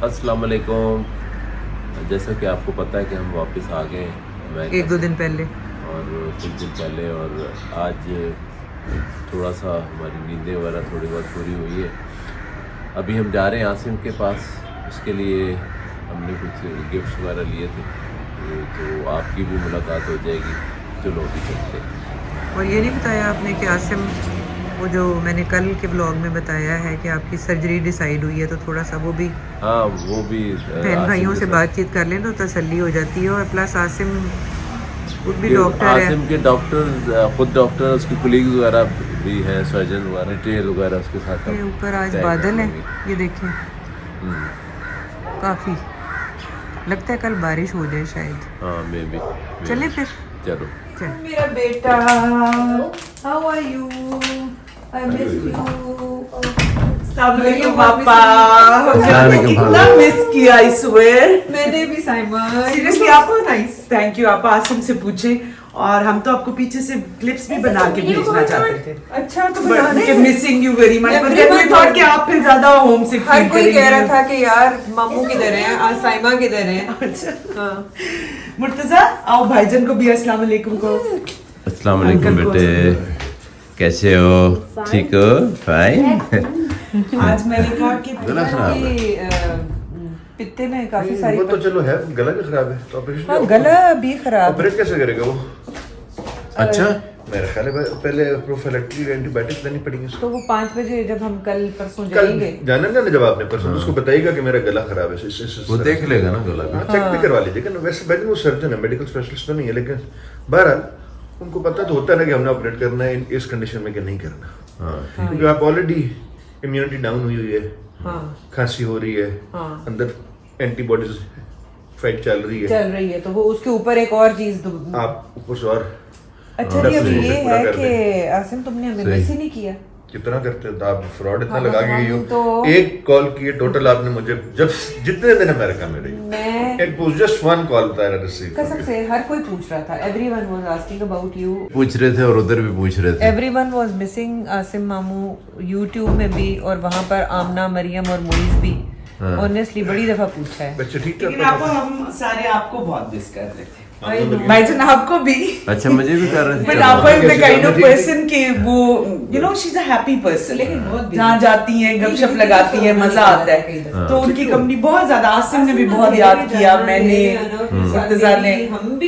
अस्सलाम वालेकुम। जैसा कि आपको पता है कि हम वापस आ गए हैं एक दो दिन पहले और कुछ दिन पहले, और आज थोड़ा सा हमारी नींदें वगैरह थोड़ी बहुत पूरी हुई है। अभी हम जा रहे हैं आसिम के पास, उसके लिए हमने कुछ गिफ्ट्स वगैरह लिए थे, तो आपकी भी मुलाकात हो जाएगी। चलो अभी चलते हैं। और ये नहीं बताया आपने कि आसिम, वो जो मैंने कल के ब्लॉग में बताया है कि आपकी सर्जरी डिसाइड हुई है, तो थोड़ा सा वो भी हाँ, वो भी बहन भाइयों से बातचीत कर लें तो तसल्ली हो जाती है। और प्लस आसिम खुद भी डॉक्टर है। आसिम के डॉक्टर, खुद डॉक्टर, उसके कोलीग्स वगैरह भी हैं, सर्जन वगैरह, डिटेल वगैरह उसके साथ। ये ऊपर आज बादल है, ये देखें, काफ़ी लगता है कल बारिश हो जाए शायद। हाँ, मे बी। चले फिर, चलो। मेरा बेटा, how are you? I miss you. पापा कितना मिस किया, आई स्वेयर। मैंने भी साइमन, सीरियसली आप नाइस, थैंक यू। आप आसिम से पूछे और हम तो आपको पीछे से क्लिप्स भी बना के भेजना चाहते थे। अच्छा, तो बनाने but missing you very much, but Everyone we thought कि आप फिर ज्यादा होम सिक हर कोई कह रहा था कि यार मामू किधर हैं, आज साइमा किधर हैं। अच्छा, हाँ, मुर्तजा आओ, भाईजान को भी अस्सलाम वालेकुम को। अस्सलाम वालेकुम बेटे, कैसे हो? ठीक हो? फाइन। आज मैंने कहा कि गला खराब है। पित्ते में काफी सारी वो तो चलो है, गला भी खराब है तो ऑपरेशन हाँ, गला भी खराब। ऑपरेट कैसे करेगा वो? अच्छा, मेरा ख्याल है पहले प्रोफिलैक्टिक एंटीबायोटिक्स देनी पड़ेंगी उसको। तो वो 5 बजे जब हम कल परसों कल जाएंगे, जाना ना जब आपने परसों, उसको बताइएगा कि मेरा गला खराब है। वो देख लेगा ना गला भी। चेक भी करवा लीजिएगा ना। वैसे वैसे वो सर्जन है, मेडिकल स्पेशलिस्ट तो नहीं है, लेकिन बहरहाल उनको पता तो होता है ना कि हमने ऑपरेट करना है इस कंडीशन में कि नहीं करना। हाँ, क्योंकि आप ऑलरेडी इम्यूनिटी डाउन हुई हुई है, हाँ खांसी हो रही है, हाँ अंदर एंटीबॉडीज फाइट चल रही है, चल रही है, तो वो उसके ऊपर एक और चीज आप ऊपर से और अच्छा हाँ, जी, अब दस ये पूरा है कर कि आसिम तुमने हमें सही। मिस ही नहीं किया। कितना करते हो? तो आप फ्रॉड इतना हाँ, लगा के गई हो। तो- एक कॉल किए टोटल आपने मुझे, जब जितने दिन अमेरिका में रही, मैं एक जस्ट वन कॉल बताया रिसीव कसम से हर कोई पूछ रहा था, everyone was asking about you, पूछ रहे थे और उधर भी पूछ रहे थे। एवरीवन वाज मिसिंग आसिम मामू। यूट्यूब में भी और वहाँ पर आमना, मरियम और मोइज भी ऑनेस्टली बड़ी दफा पूछा है। बच्चे ठीक लेकिन ठाक आपको हम सारे आपको बहुत मिस कर रहे थे, I know. भाईजान आपको भी। अच्छा, मुझे भी कर रहे बट थे। आप द कैसे काइंड ऑफ करना पर्सन कि वो you know she is a happy person, लेकिन बहुत busy। जहाँ जाती हैं गपशप लगाती हैं, मजा आता है। हाँ। तो उनकी कंपनी बहुत ज्यादा, आसिम ने भी बहुत याद किया, मैंने, मुर्तजा ने।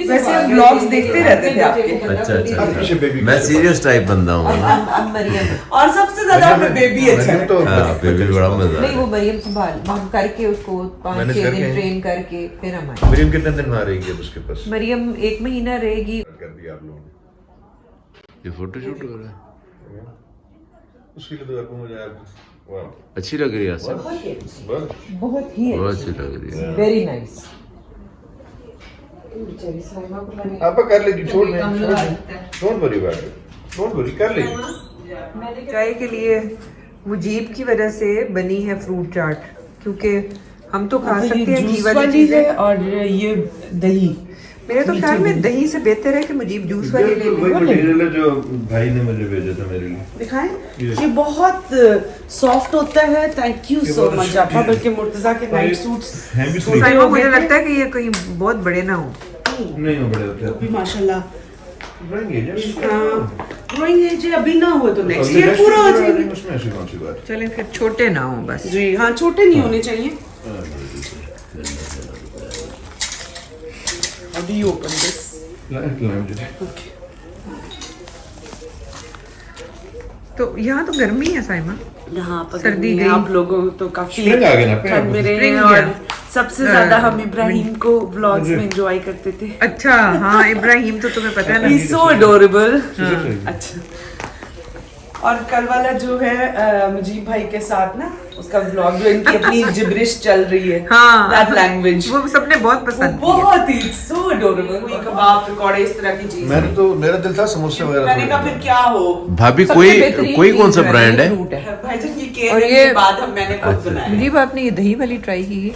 वैसे हम ब्लॉग्स देखते रहते थे आपके। अच्छा अच्छा, आप पीछे baby मैं को- सीरियस टाइप बंदा हूँ ना। मरियम और सबसे ज्यादा हमें बेबी अच्छा मैंने तो हाँ, बेबी बड़ा मजा नहीं, वो है। मरियम संभाल, हम करके उसको 5-6 मैनेज दिन करके। ट्रेन करके फिर हम आए। मरीम कितने दिन वहाँ रहेगी अब उसके पास? मरियम 1 महीना रहेगी। कर दिया आप लोगों ने। ये फोटो शूट हो रहा है, उसके लिए तो आपको मुझे वाह, अच्छी लग रही है आसिम, बस बहुत ही बहुत अच्छी लग रही है। Very nice. आप कर लेगी, छोड़ दे, don't worry about it, don't worry, कर लेगी। चाय के लिए मुजीब की वजह से बनी है फ्रूट चाट, क्योंकि हम तो खा सकते हैं घी वाली चीजें, और ये दही। मेरे तो ख्याल में दही से बेहतर है कि मुजीब जूस वाली ले वही ले। मटेरियल है जो भाई ने मुझे भेजा था मेरे लिए। दिखाएं, ये बहुत सॉफ्ट होता है। थैंक यू सो मच आपा। बल्कि मुर्तजा के नाइट सूट्स हैं भी छोटे sweet। साइमा, हो मुझे गए लगता है कि ये कहीं बहुत बड़े ना हो। नहीं हो बड़े होते भी माशाल्लाह रहेंगे जब ग्रोइंग एज अभी ना हुआ तो नेक्स्ट ईयर पूरा हो जाएगा। उसमें ऐसी कौन सी बात? चलें फिर, छोटे ना हो बस। जी हाँ, छोटे नहीं होने चाहिए। How do you open this? तो यहाँ तो गर्मी है साइमा। यहाँ पर सर्दी गर्मी है, गई। आप लोगों तो काफी Spring आ गया ना, ठंड में रहे Spring हैं। गया। और सबसे ज्यादा हम इब्राहिम को व्लॉग्स में एंजॉय करते थे। अच्छा हाँ, इब्राहिम तो तुम्हें पता है ना। He's so adorable। हाँ। अच्छा, और कल वाला जो है मुजीब भाई के साथ ना, उसका व्लॉग जो इनकी अपनी जिब्रिश चल रही है, हाँ, दैट लैंग्वेज वो सबने बहुत पसंद किया। बहुत ही सो अडोरेबल। कोई कबाब, पकौड़े, इस तरह की चीज। मैंने तो, मेरा दिल था समोसे वगैरह मैंने कहा फिर क्या हो भाभी, सबसे कोई बेहतरीन कोई कौन सा चीज़ ब्रांड है? फ्रूट है। भाईजान, ये और कहने ये- के बाद हम मैंने खुद अच्छा। बनाया। मुजीब, आपने ये दही वाली ट्राई की?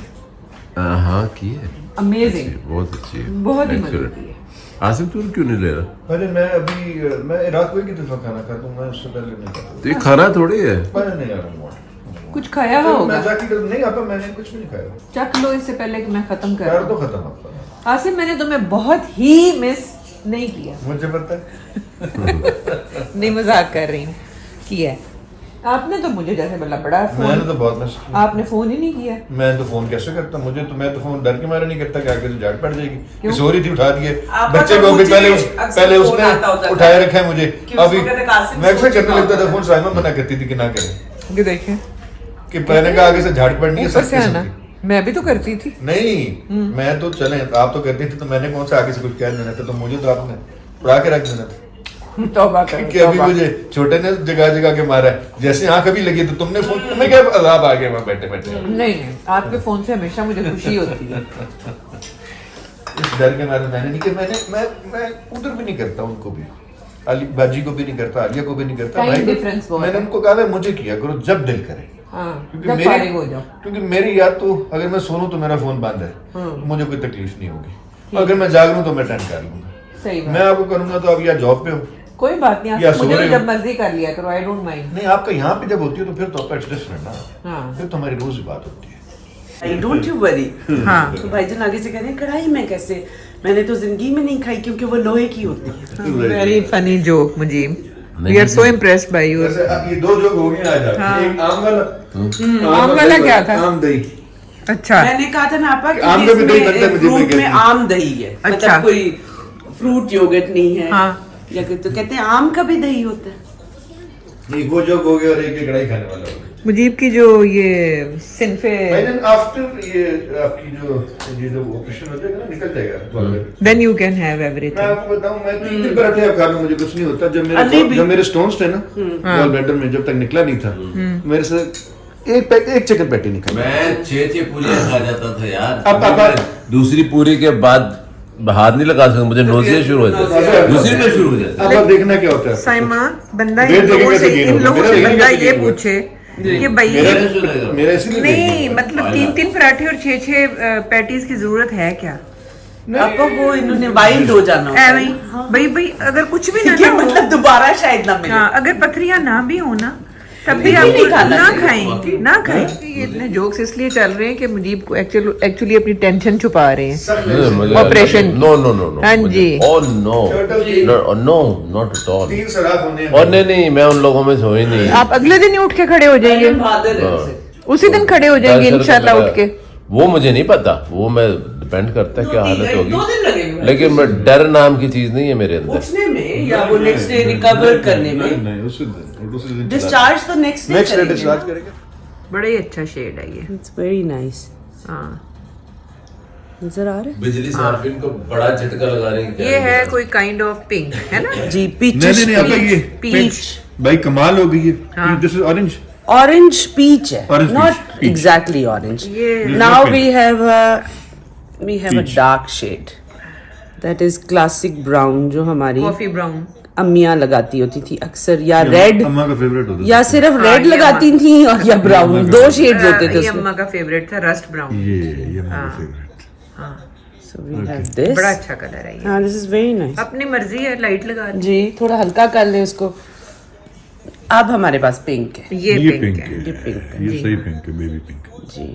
हाँ, की है, अमेजिंग, बहुत अच्छी है, बहुत ही मजे Excellent। की है। आसिम तू क्यों नहीं ले रहा? अरे मैं रात को ही की दफा खाना खाता हूँ, मैं उससे पहले नहीं खाता। तो ये खाना थोड़ी है। मैं नहीं आ रहा हूँ। कुछ खाया हुआ होगा। नहीं आपा, मैंने कुछ भी नहीं खाया। चख लो इससे पहले कि मैं खत्म कर यार दूं। तो खत्म आपका। आसिम मैंने तुम्हें बहुत ही मिस नहीं किया। मुझे पता है। नहीं मजाक कर रही हूँ, किया है। आपने तो मुझे जैसे बोला बड़ा मैंने फोन, तो बहुत मिस किया। आपने फोन ही नहीं किया। मैं तो फोन कैसे करता, मैं तो फोन डर के मारे नहीं करता कि आगे से झाड़ पड़ जाएगी। किसी और ही थी उठा दिए आपका बच्चे तो को भी मुझे पहले अक्सर फोन आता होता उसने था उठाए रखा है मुझे। कि उसको अभी कहते कासिम मैं अक्सर फोन करने लगता था चलाओ। फोन, साइमा मना करती थी कि ना करें, ये देखें कि पहले का आगे से झाड़ पड़नी है ऊपर से सबके आना, सबकी। मैं भी तो करती थी। नहीं मैं तो चले, आप तो करती थी तो मैंने कौन सा आगे से कुछ कह देना था, तो मुझे तो आपने उड़ा के रख देना था तौबा करो, कि अभी तौबा। मुझे छोटे ने जगह जगह के मारा है, जैसे आंख अभी लगी तो तुमने फोन, तुम्हें क्या अजाब आ गया वहां बैठे बैठे। नहीं आपके फोन से हमेशा मुझे खुशी होती है। इस डर के मारे मैंने नहीं किया। मैं उधर भी नहीं करता, उनको भी, अली बाजी को भी नहीं करता, आलिया को भी नहीं करता। Time भाई को- difference बहुत मैंने है। उनको कहा है मुझे किया करो जब दिल करे, हाँ, क्योंकि जब फारिग हो जाओ। क्योंकि मेरी याद तो अगर मैं सोनूं तो मेरा फोन बंद है, तो मुझे कोई तकलीफ नहीं होगी। अगर मैं जाग लूं तो मैं अटेंड कर लूंगा। सही बात। मैं आपको करूंगा तो आप या जॉब पे हो, कोई बात नहीं, या आसिम, सो मुझे रहे तो हो। जब मर्जी कर लिया करो, आई डोंट माइंड। नहीं आपका यहाँ पे जब होती है तो फिर तो आपका डिफरेंट ना, हाँ। फिर तो हमारी रोज ही बात होती है। Don't you worry. हाँ। तो भाईजान आगे से कह रहे हैं कढ़ाई में कैसे, मैंने तो जिंदगी में नहीं खाई क्योंकि वो लोहे की होती है। Very funny joke Mujeeb, we are so impressed by you. वैसे अब ये दो जोक हो गए आज आपके। हाँ। एक आम वाला, आम वाला क्या था? आम दही। अच्छा, मैंने कहा था ना आपा कि आम का भी दही बनता है, मुझे फ्रूट भी में कहते हैं। आम दही है, अच्छा। मतलब कोई फ्रूट योगर्ट नहीं है। हाँ। या तो कहते हैं आम का भी दही होता है। एक वो जोक हो गया और एक ये कढ़ाई खाने वाला हो गया। मुजीब की जो ये सिनफे, आफ्टर ये आपकी जो ऑपरेशन हो जाएगा ना, निकल जाएगा। देन यू कैन हैव मैं एवरीथिंग। आपको बताऊं, मैं 3 दिन पराठे अब खा लूं, मुझे कुछ नहीं होता। अली भी। जब मेरे स्टोन्स थे ना गॉल ब्लैडर में, जब तक निकला नहीं था, मेरे से एक चिकन पैटी नहीं खाई। मैं 6 पूरियां खा जाता था यार। अब दूसरी पूरी के बाद हाथ नहीं लगा सकता, मुझे नोजिया शुरू हो जाता है, दूसरी में शुरू हो जाता है। अब आप देखना क्या होता है। साइमा, बंदा वेट इन लोगों देखेगा से तो गेन इन होगा। लोगों मेरा से देखेगा बंदा तो ये गेन होगा। पूछे कि भाई मेरा इसीलिए नहीं, मतलब 3-3 पराठे और 6-6 पैटीज की जरूरत है क्या? आपको वो इन्होंने वाइल्ड हो जाना होता ऐਵੇਂ है। ही भाई अगर कुछ भी ना कि ना हो, मतलब दोबारा शायद ना मिले। हाँ, अगर पथरियां ना भी हो ना तब भी फिर आप भी नहीं खाना ना चाहिए। खाएं। ये इतने जोक्स इसलिए चल रहे हैं कि मुजीब को एक्चुअली अपनी टेंशन छुपा रहे हैं। ऑपरेशन की। No no no no. हाँ जी। Oh no no not at all. 3 सराफ होने हैं। और नहीं मैं उन लोगों में से हुई नहीं। आप अगले दिन ही उठ के खड़े हो जाएंगे, बहादुर है उसे। उसी दिन खड़े हो जाएंगे दरअसल इंशाल्लाह मेरा- उठ के। वो मुझे नहीं पता, वो मैं डिपेंड करता है क्या हालत 2 दिन होगी, लगेंगे लेकिन मैं डर नाम की चीज नहीं है मेरे अंदर। उठने में या वो नेक्स्ट डे रिकवर करने में। नहीं उसी दिन डिस्चार्ज तो नेक्स्ट डे नेक्स्ट डे करेंगे डिस्चार्ज ना। करेंगे। बड़ा ही अच्छा शेड है ये। It's very nice. हाँ, नजर आ रहा है? बिजली सार्फिन को बड़ा झटका लगा रही है। ये है कोई काइंड ऑफ पिंक, है ना? जी पीच नहीं आपका ये पीच। भाई कमाल हो गई है। हाँ। This is orange. Orange peach है, Orange not peach, peach. Exactly orange. ये now pink. We have a dark shade that is classic brown जो हमारी कॉफी ब्राउन। अम्मियाँ लगाती होती थी अक्सर, या रेड अम्मा का फेवरेट होता या सिर्फ हाँ, रेड ये लगाती थी और या ब्राउन, 2 शेड्स होते थे ये उसमें। अम्मा का फेवरेट था, रस्ट ब्राउन। ये अम्मा का favourite. So we have this. बड़ा अच्छा कलर है ये। हाँ, this is very nice. अपनी मर्जी है, लाइट लगा दी। जी थोड़ा हल्का कर ले उसको। अब हमारे पास पिंक है ये ये पिंक पिंक है। है, ये pink है, ये सही पिंक है, बेबी पिंक। जी।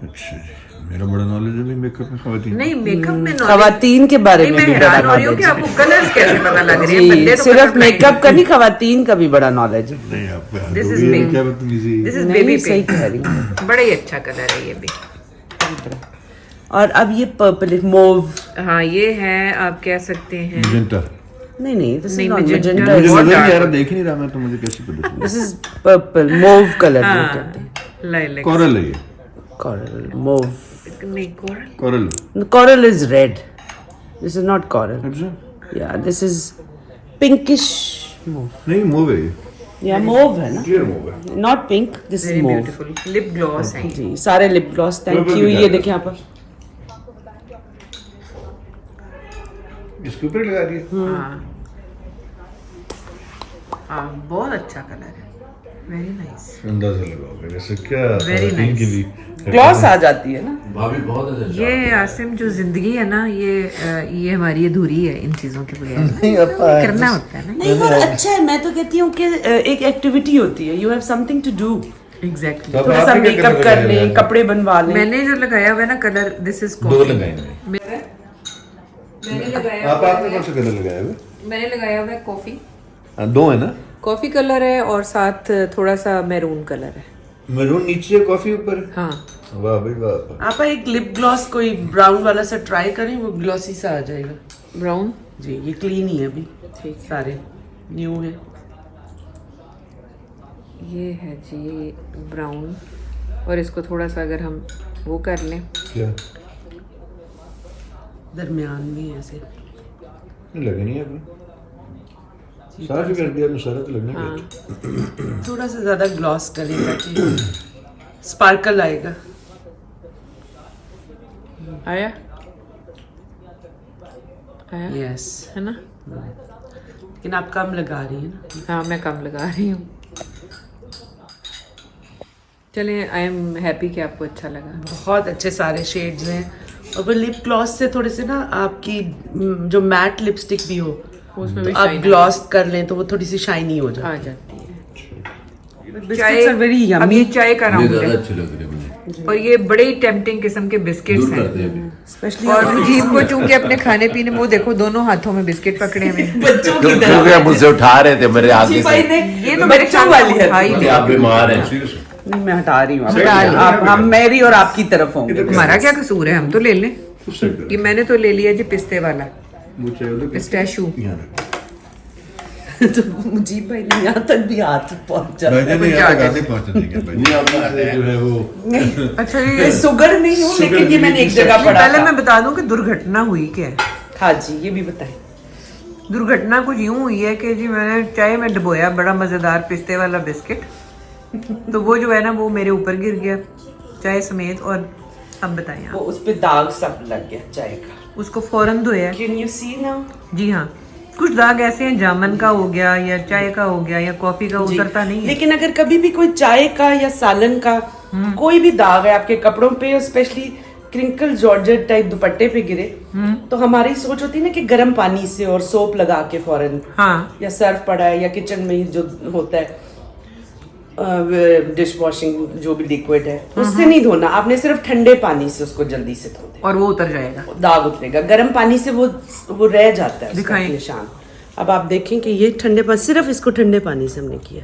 अच्छा जी, मेरा बड़ा नॉलेज है मेकअप में खवातीन। नहीं, मेकअप में knowledge- खवातीन के बारे नहीं, में मैं भी बड़ा हैरान हो रही हूँ कि नॉलेज आपको कलर्स कैसे पता लग रहे हैं। जी बंदे तो सिर्फ colour blind मेकअप का नहीं, खवातीन का भी बड़ा नॉलेज है। नहीं आपका This is pink. क्या बदतमीजी है। दिस इज नहीं, बेबी सही पिंक। कह रही हूँ। बड़ा ही अच्छा कलर है ये भी। और अब ये पर्पल मोव। हाँ, ये है, आप कह सकते हैं। magenta। नहीं नहीं, दिस इज नहीं, नॉट magenta मैजेंटा, मुझे बहुत नजर नहीं आ dark रहा, देख ही नहीं रहा मैं, तो मुझे कैसे पता चलेगा। This is purple mauve colour जो हाँ, कहते हैं। लाइलैक। कोरल है ये, कोरल मोव। नहीं, coral. Coral. Coral is red, this is not coral. अच्छा या दिस इज पिंकिश मोव। नहीं मूव है ये, या मोव है ना, क्लियर मूव है। Not pink, this very is mauve. Beautiful lip gloss है। जी सारे lip gloss, thank Purple you. भी ये डाला। देखिए यहाँ पर इसके ऊपर लगा दिया। हाँ, हाँ, बहुत अच्छा कलर है, वेरी नाइस। अंदाजा लगाओगे वैसे क्या Very खवातीन की nice. भी ग्लॉस आ जाती है ना। भाभी बहुत अच्छा। ये आसिम जो जिंदगी है ना, ये हमारी अधूरी है इन चीजों के बगैर। नहीं अपा करना होता है ना। नहीं और अच्छा है, मैं तो कहती हूँ कि एक एक्टिविटी होती है, you have something to do. Exactly तो अब थोड़ा सा आपने क्या मेकअप कलर कर लगाया लें, है? कपड़े बनवा लें। मैंने जो लगाया हुआ है ना कलर, दिस इज दो लगाए हैं मैंने लगाया आप आपने कौन सा कलर लगाया हुआ मैंने लगाया हुआ है कॉफी, है? दो है ना, कॉफी कलर है और साथ थोड़ा सा मैरून कलर है। मैरून नीचे कॉफी ऊपर। हाँ वाह भाई वाह। आप एक लिप ग्लॉस कोई ब्राउन वाला सा ट्राई करें, वो ग्लॉसी सा आ जाएगा। ब्राउन, जी ये क्लीन ही है अभी, ठीक सारे न्यू है। ये है जी ब्राउन, और इसको थोड़ा सा अगर हम वो कर लें, क्या दरमियान में ऐसे लगे नहीं अभी, सारा भी कर दिया तो सारा तो लगना है। थोड़ा सा ज्यादा ग्लॉस करें ताकि स्पार्कल आएगा। आया आया यस, है ना? लेकिन आप कम लगा रही हैं ना। हाँ मैं कम लगा रही हूँ। चलिए, आई एम हैप्पी कि आपको अच्छा लगा। बहुत अच्छे सारे शेड्स हैं, और वो लिप ग्लॉस से थोड़े से ना आपकी जो मैट लिपस्टिक भी हो उसमें तो भी आप shine ग्लॉस कर लें तो वो थोड़ी सी शाइनी हो आ जाए। जाती है। Biscuits are very yummy. अब ये चाय का ये राउंड ज्यादा है, अच्छे लग रहे हैं मुझे, और ये बड़े ही टेम्पटिंग किस्म के बिस्किट्स दूर हैं। करते हैं अभी। स्पेशली और मुजीब को चूंकि अपने खाने पीने में, वो देखो दोनों हाथों में बिस्किट पकड़े हुए हैं। बच्चों की क्योंकि तरह आप मुझसे उठा रहे थे मेरे आगे भाई से, ने ये तो मेरे बच्चों ख्याल वाली में है। उठाई कि आप बीमार हैं। नहीं, मैं हटा रही हूँ हटा रही हूँ। आप हम मेरी और आपकी तरफ होंगे। हमारा क्या कसूर है, हम तो ले लें। ये मैंने तो ले लिया जी पिस्ते वाला, पिस्टैशू। तो मुजीब भाई ने यहाँ तक भी हाथ पहुँच जाता है। नहीं आपने जो है वो अच्छा मैं ये शुगर नहीं हूँ, लेकिन ये मैंने एक जगह पढ़ा पहले था। मैं बता दूं कि दुर्घटना हुई क्या है। हाँ जी, ये भी बताएं। दुर्घटना कुछ यूं हुई है कि जी मैंने चाय में डुबोया बड़ा मजेदार पिस्ते वाला बिस्किट, तो वो जो है ना वो मेरे ऊपर गिर गया चाय समेत। और अब बताएं वो आप, उस पे दाग सब लग गया चाय का। उसको फौरन धोया। Can you see now? जी हाँ, कुछ दाग ऐसे हैं, जामन का हो गया या चाय का हो गया या कॉफी का, उतरता नहीं है। लेकिन अगर कभी भी कोई चाय का या सालन का कोई भी दाग है आपके कपड़ों पे, और स्पेशली क्रिंकल जॉर्जेट टाइप दुपट्टे पे गिरे, तो हमारी सोच होती है ना कि गर्म पानी से और सोप लगा के फौरन, हाँ या सर्फ पड़ा है, या किचन में ही जो होता है डिश वॉशिंग जो भी लिक्विड है, उससे नहीं धोना। आपने सिर्फ ठंडे पानी से उसको जल्दी से धो दे, और वो उतर जाएगा। दाग उतरेगा। गर्म पानी से वो रह जाता है उसका दिखाएं। निशान। अब आप देखें कि ये ठंडे पानी, सिर्फ इसको ठंडे पानी से हमने किया।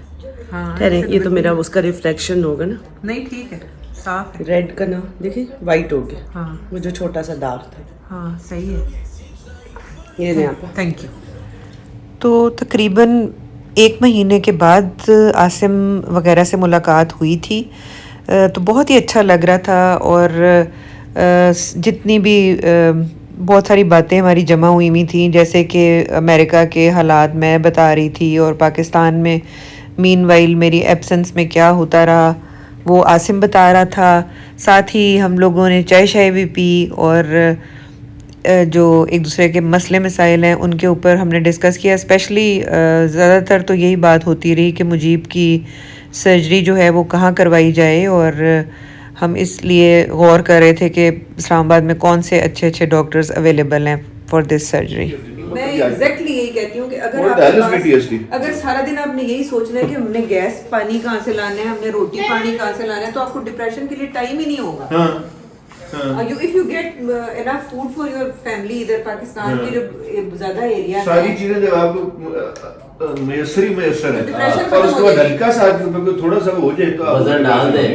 हाँ ठहरे, ये तो मेरा उसका रिफ्लेक्शन होगा ना, नहीं ठीक है, साफ है। रेड का ना, देखिए वाइट हो गया। हाँ वो जो छोटा सा दाग था, हाँ सही है। ये यहाँ पे। Thank you. तो तकरीबन 1 महीने के बाद आसिम वगैरह से मुलाकात हुई थी, तो बहुत ही अच्छा लग रहा था। और जितनी भी बहुत सारी बातें हमारी जमा हुई थी, जैसे कि अमेरिका के हालात मैं बता रही थी, और पाकिस्तान में मीनवाइल मेरी एब्सेंस में क्या होता रहा वो आसिम बता रहा था। साथ ही हम लोगों ने चाय शाय भी पी, और जो एक दूसरे के मसले मसाइल हैं उनके ऊपर हमने डिस्कस किया। स्पेशली ज़्यादातर तो यही बात होती रही कि मुजीब की सर्जरी जो है वो कहाँ करवाई जाए, और हम इसलिए गौर कर रहे थे कि इस्लामाबाद में कौन से अच्छे अच्छे डॉक्टर्स अवेलेबल हैं फॉर दिस सर्जरी। मैं एग्जैक्टली यही कहती हूँ कि अगर सारा दिन आपने यही सोचना है कि हमने गैस पानी कहाँ से लाना है, हमने रोटी पानी कहाँ से लाना है, तो आपको डिप्रेशन के लिए टाइम ही नहीं होगा। If you get enough food for your family, इधर पाकिस्तान की जो ज्यादा एरिया है, सारी चीजें जब आपको मैसर है, डिप्रेशन और उसके बाद हल्का सा थोड़ा सा हो जाए तो आप वजन डाल दें।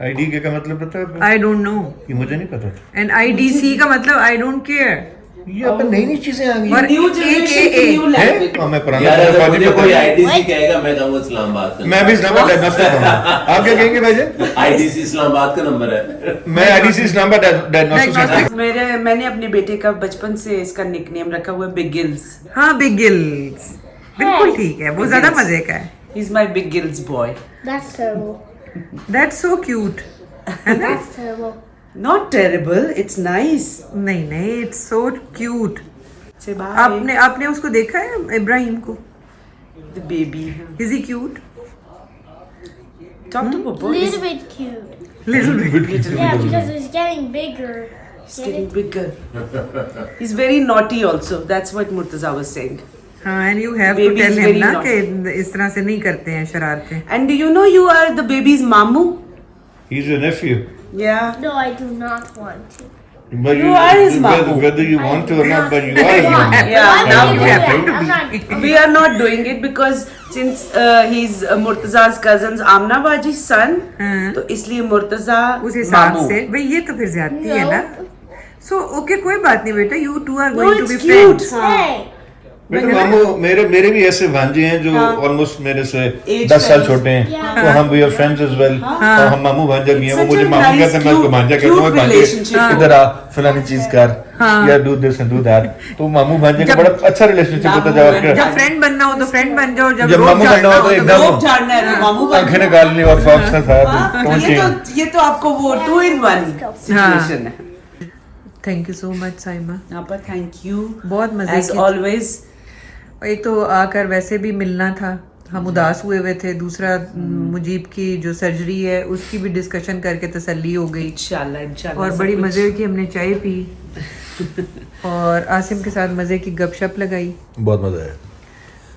आईडी के का मतलब पता है? आई डोंट नो, ये मुझे नहीं पता था। एंड IDC का मतलब आई डोंट केयर। ये अपन नई नई चीजें आ गई और न्यू जनरेशन की न्यू हैं। लैंग्वेज। हाँ, मैं पुराना यार अगर फौजी मुझे पता कोई है। आईडीसी कहेगा मैं कहूँगा इस्लामाबाद का मैं भी इस्लामाबाद डायग्नोस्टिक हूँ। आप क्या कहेंगे भाई? आईडीसी इस्लामाबाद का नंबर है। मैं आईडीसी इस्लामाबाद डायग्नोस्टिक। मैंने अपने बेटे का बचपन से इसका निकनेम रखा हुआ है बिग गिल्स। हाँ बिग गिल्स, बिल्कुल ठीक है, वो ज्यादा मजे का है। He is my big gills boy. That's terrible. That's so cute. That's terrible. Not terrible, it's nice. नहीं नहीं, it's so cute. Say bye आपने उसको देखा है इब्राहिम को? The baby. Is he cute? Talk to Pappu. Little bit cute. Little bit. Yeah, because it's getting bigger. It's getting bigger. He's very naughty also. That's what Murtaza was saying. हाँ, and you have to Baby tell is him very ना naughty. कि इस तरह से नहीं करते हैं शरारतें. And do you know you are the baby's mamu? He's your nephew. Yeah. No, I do not want to. But You are his whether, mamu. whether you want to or not, but you are his Why? mamu. Yeah, Why now would you we do have that? I'm not. We are not doing it because since he's Murtaza's cousin's Amna Baji's son, तो इसलिए मुर्तजा उस हिसाब मामू. से भाई ये तो फिर ज्यादती है ना. So okay, कोई बात नहीं बेटा. You two are No, going to it's be cute. friends. हाँ. Hey. बेटा मामू मेरे भी ऐसे भांजे हैं जो ऑलमोस्ट मेरे से Age 10 साल friends. छोटे हैं. Yeah. तो हम we are friends as well. और हम मामू भांजा भी हैं. वो Such मुझे a मामू nice, कहते हैं, मैं उसको cute- भांजा कहता cute हूँ. भांजे relationship. इधर आ फलानी चीज कर या do this and do that. तो मामू भांजे का जब- बड़ा अच्छा रिलेशनशिप होता है. जब जब जब फ्रेंड बनना हो तो फ्रेंड बन जाओ. जब जब रोब मामू बनना झाड़ना हो तो हो एकदम- रोब झाड़ना है तो मामू आंखें निकालनी और सॉक्स का साथ डोंट चेंज. ये तो आपको वो 2-in-1 सिचुएशन है. Thank you so much Saima. यहाँ पर थैंक यू बहुत मजे एज की. ऑलवेज. एक तो आकर वैसे भी मिलना था. हम उदास हुए थे. दूसरा मुजीब की जो सर्जरी है उसकी भी डिस्कशन करके तसल्ली हो गई. इंशाल्लाह और बड़ी मजे की हमने चाय पी और आसिम के साथ मजे की गपशप लगाई. बहुत मजा आया.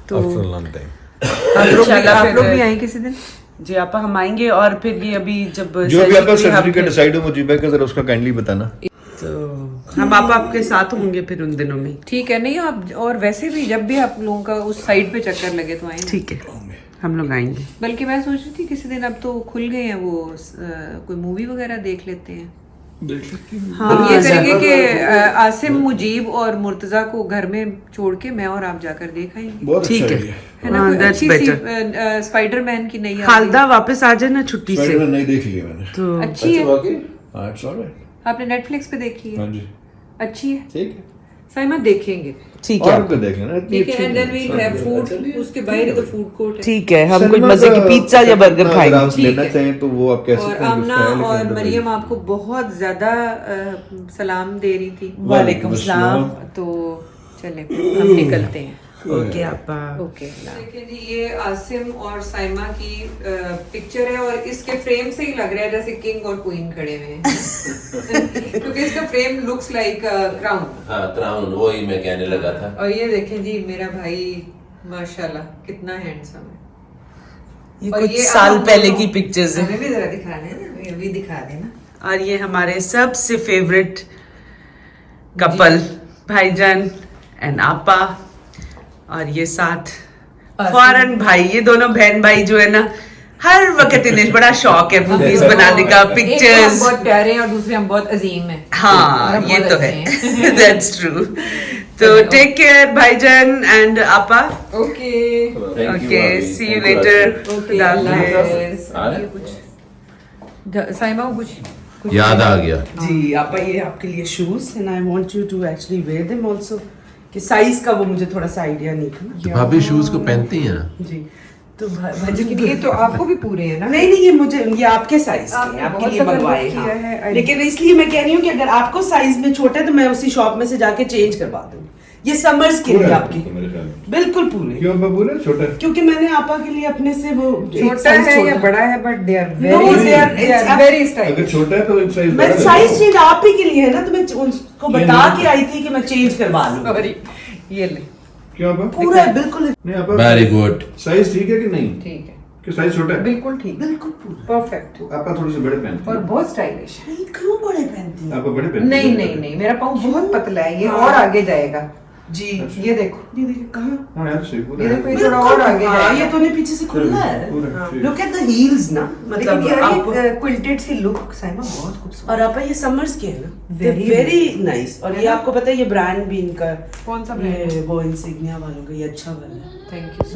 तो आफ्टर लॉन्ग टाइम. आप लोग भी आए किसी दिन. जी आपा हम आएंगे. और फिर ये अभी जब जो भी आपका surgery सर्जरी का हम- डिसाइड हो मुझे का जरा उसका काइंडली बताना. तो हम आपके साथ होंगे फिर उन दिनों में. ठीक है. नहीं आप और वैसे भी जब भी आप लोगों का उस साइड पे चक्कर लगे तो आए. ठीक है हम लोग आएंगे. बल्कि मैं सोच रही थी किसी दिन अब तो खुल गए हैं वो कोई मूवी वगैरह देख लेते हैं. हम ये करेंगे कि आसिम मुजीब और मुर्तजा को घर में छोड़ के मैं और आप जाकर देख आएंगे. बहुत ठीक अच्छा है. idea. है ना. हाँ, कोई that's अच्छी सी better. स्पाइडरमैन की नई खालदा वापस आ जाए ना छुट्टी से. स्पाइडरमैन नहीं देख लिया मैंने. तो अच्छी है. हाँ इट्स ऑलराइट. आपने नेटफ्लिक्स पे देखी है. हाँ जी अच्छी है. ठीक है. साइमा देखेंगे. ठीक और है भी देख लेना. ठीक है. And then we have food. उसके बाहर तो फूड कोर्ट है. ठीक है. हम कुछ सिनेमा मजे की का पिज्जा या बर्गर अगर खाएंगे. आप ठीक लेना है. चाहें तो वो आप कह और सकते हैं. आमना उसका है, लेकिन और अंदर मरियम नहीं. आपको बहुत ज्यादा सलाम दे रही थी. वालेकुम सलाम. तो चले हम निकलते हैं. ओके आपा. ओके. देखिए जी ये आसिम और साइमा की पिक्चर है और इसके फ्रेम से ही लग रहा है जैसे किंग और क्वीन खड़े हुए हैं. क्योंकि इसका फ्रेम लुक्स लाइक क्राउन. हाँ क्राउन वही मैं कहने लगा था. और ये देखें जी मेरा भाई माशाल्लाह कितना हैंडसम है. ये और कुछ ये साल हम पहले दोनों- की पिक्चर्स हैं. हमें भी जरा दिखा देना. ये भी दिखा देना. और ये हमारे सबसे फेवरेट कपल भाईजान एंड आपा. और ये साथ फौरन भाई. ये दोनों बहन भाई जो है ना हर वक्त इन्हें बड़ा शौक है मूवीज बनाने का. एक तो हम पिक्चर्स. बहुत प्यारे हैं और दूसरे हम बहुत अजीम हैं. हाँ हम ये बहुत तो अच्छे है. हैं. That's true. तो टेक केयर भाईजान एंड आपा. ओके. Thank you, ओके भाभी. See you Thank you, later. Okay. अल्लाह हाफिज़. हाँ? ये कुछ साइमा को कुछ याद आ गया. जी आपा ये आपके लिए shoes and I want you to actually wear them also. कि साइज का वो मुझे थोड़ा सा आइडिया नहीं था ना. तो भाभी शूज को पहनती हैं ना. जी तो भाई ये तो आपको भी पूरे हैं ना. नहीं नहीं ये आपके साइज के आपने हैं, आपके बहुत लिए तकल्लुफ़ मंगवाए. किया हाँ. है. लेकिन इसलिए मैं कह रही हूँ कि अगर आपको साइज में छोटा है तो मैं उसी शॉप में से जाके चेंज करवा दूँ. ये समर्स के लिए पूरा है आपकी तो मेरे ख्याल में. बिल्कुल पूरे. क्यों बाबू ने छोटा है? क्योंकि मैंने आपा के लिए अपने से वो एक छोटा size है या छोटा- बड़ा है but they are No, they are- it's- very अगर स्टाइलिश. छोटा है तो एक साइज मैं साइज चेंज आप ही के लिए है ना. तो मैं उनको बता के आई थी कि मैं चेंज करवा लूँ. सॉरी. ये ले. क्यों आप पूरा है बिल्कुल. नहीं आप वेरी गुड. साइज ठीक है कि नहीं? ठीक है. कि साइज छोटा है? बिल्कुल ठीक. बिल्कुल पूरा. परफेक्ट. आपका थोड़े से बड़े पहनते और हैं. बहुत स्टाइलिश. नहीं क्यों बड़े पहनती हैं? आपका बड़े पहनते नहीं हैं? नहीं नहीं मेरा पाँव बहुत पतला है. ये हाँ. और आगे जाएगा. जी ये देखो. ये देखिए कहाँ. हाँ यार सही पूरा ये है. देखो ये थोड़ा और आगे हाँ, ये जाएगा. तो नहीं पीछे से खुला है. पूरा, ठीक. लुक एट द हील्स ना. लेकिन मतलब यार आप ये क्विल्टेड सी लुक साइमा बहुत खूबसूरत. और आपा ये समर्स के है ना. Very very nice. नाइस. और है ये ना? आपको पता है ये ब्रांड भी इनका कौन सा brand? ये वो इंसिग्निया वालों का ये अच्छा वाला है. Thank you.